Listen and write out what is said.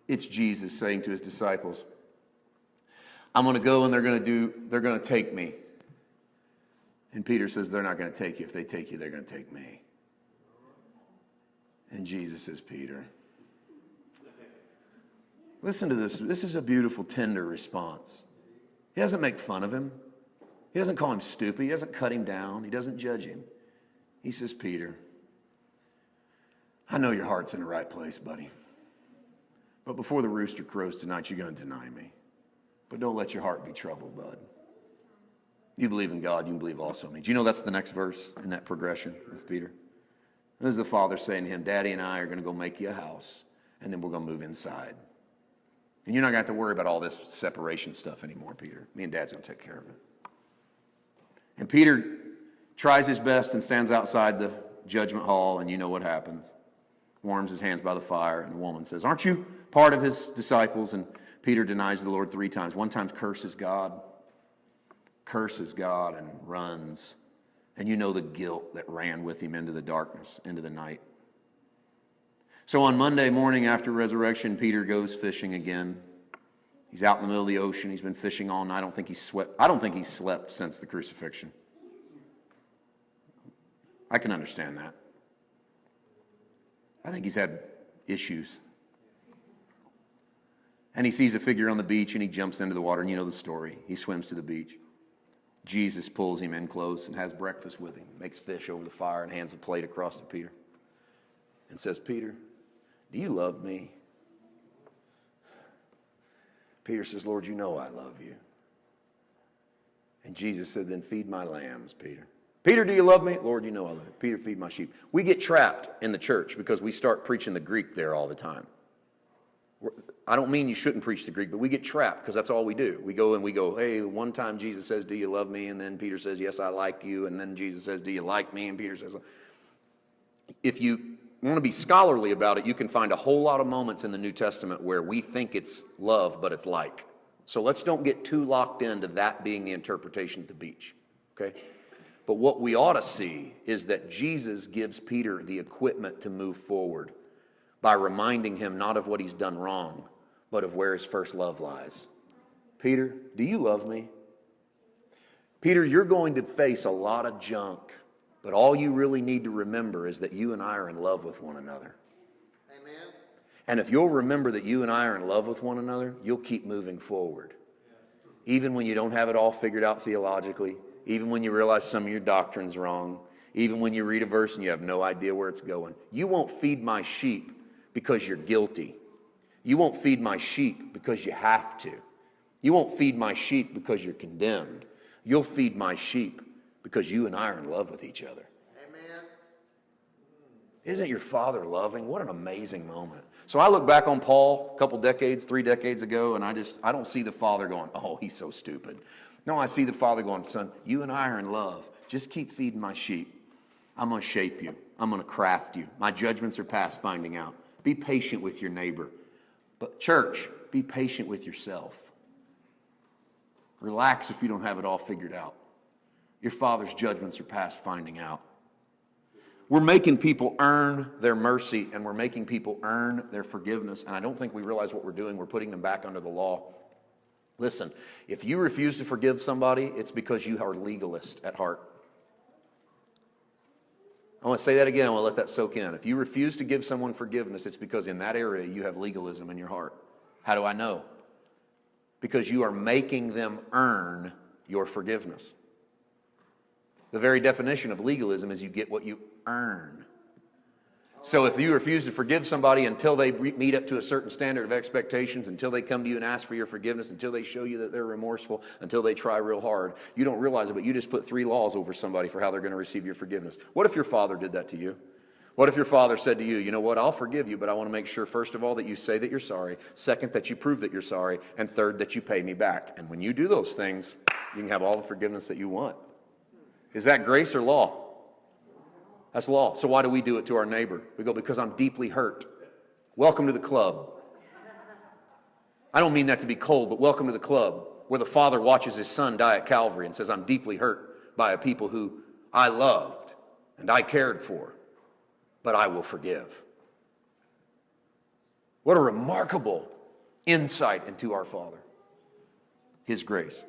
It's Jesus saying to his disciples, I'm going to go and they're going to take me. And Peter says, they're not going to take you. If they take you, they're going to take me. And Jesus says, Peter, listen to this. This is a beautiful, tender response. He doesn't make fun of him. He doesn't call him stupid. He doesn't cut him down. He doesn't judge him. He says, Peter, I know your heart's in the right place, buddy. But before the rooster crows tonight, you're going to deny me. But don't let your heart be troubled, bud. You believe in God, you can believe also in me. Do you know that's the next verse in that progression with Peter? This is the Father saying to him, Daddy and I are going to go make you a house, and then we're going to move inside. And you're not going to have to worry about all this separation stuff anymore, Peter. Me and Dad's going to take care of it. And Peter tries his best and stands outside the judgment hall, and you know what happens. Warms his hands by the fire, and the woman says, aren't you part of his disciples? And Peter denies the Lord 3 times. One time curses God, and runs. And you know the guilt that ran with him into the darkness, into the night. So on Monday morning after resurrection, Peter goes fishing again. He's out in the middle of the ocean. He's been fishing all night. I don't think he's slept since the crucifixion. I can understand that. I think he's had issues. And he sees a figure on the beach and he jumps into the water, and you know the story. He swims to the beach. Jesus pulls him in close and has breakfast with him, makes fish over the fire and hands a plate across to Peter and says, Peter, do you love me? Peter says, Lord, you know I love you. And Jesus said, then feed my lambs, Peter. Peter, do you love me? Lord, you know I love you. Peter, feed my sheep. We get trapped in the church because we start preaching the Greek there all the time. I don't mean you shouldn't preach the Greek, but we get trapped because that's all we do. We go, hey, one time Jesus says, do you love me? And then Peter says, yes, I like you. And then Jesus says, do you like me? And Peter says, if you want to be scholarly about it, you can find a whole lot of moments in the New Testament where we think it's love, but it's like. So let's don't get too locked into that being the interpretation at the beach, okay? But what we ought to see is that Jesus gives Peter the equipment to move forward by reminding him not of what he's done wrong, but of where his first love lies. Peter, do you love me? Peter, you're going to face a lot of junk, but all you really need to remember is that you and I are in love with one another. Amen. And if you'll remember that you and I are in love with one another, you'll keep moving forward. Even when you don't have it all figured out theologically, even when you realize some of your doctrine's wrong, even when you read a verse and you have no idea where it's going. You won't feed my sheep because you're guilty. You won't feed my sheep because you have to. You won't feed my sheep because you're condemned. You'll feed my sheep because you and I are in love with each other. Amen. Isn't your Father loving? What an amazing moment. So I look back on Paul a couple decades, 3 decades ago, and I don't see the Father going, oh, he's so stupid. No, I see the Father going, son, you and I are in love. Just keep feeding my sheep. I'm going to shape you. I'm going to craft you. My judgments are past finding out. Be patient with your neighbor. But church, be patient with yourself. Relax if you don't have it all figured out. Your Father's judgments are past finding out. We're making people earn their mercy, and we're making people earn their forgiveness. And I don't think we realize what we're doing. We're putting them back under the law. Listen, if you refuse to forgive somebody, it's because you are legalist at heart. I want to say that again. I want to let that soak in. If you refuse to give someone forgiveness, it's because in that area you have legalism in your heart. How do I know? Because you are making them earn your forgiveness. The very definition of legalism is you get what you earn. So if you refuse to forgive somebody until they meet up to a certain standard of expectations, until they come to you and ask for your forgiveness, until they show you that they're remorseful, until they try real hard, you don't realize it, but you just put 3 laws over somebody for how they're going to receive your forgiveness. What if your Father did that to you? What if your Father said to you, you know what, I'll forgive you, but I want to make sure, first of all, that you say that you're sorry, second, that you prove that you're sorry, and third, that you pay me back. And when you do those things, you can have all the forgiveness that you want. Is that grace or law? That's law. So why do we do it to our neighbor? We go, because I'm deeply hurt. Welcome to the club. I don't mean that to be cold, but welcome to the club where the Father watches his Son die at Calvary and says, I'm deeply hurt by a people who I loved and I cared for, but I will forgive. What a remarkable insight into our Father, His grace.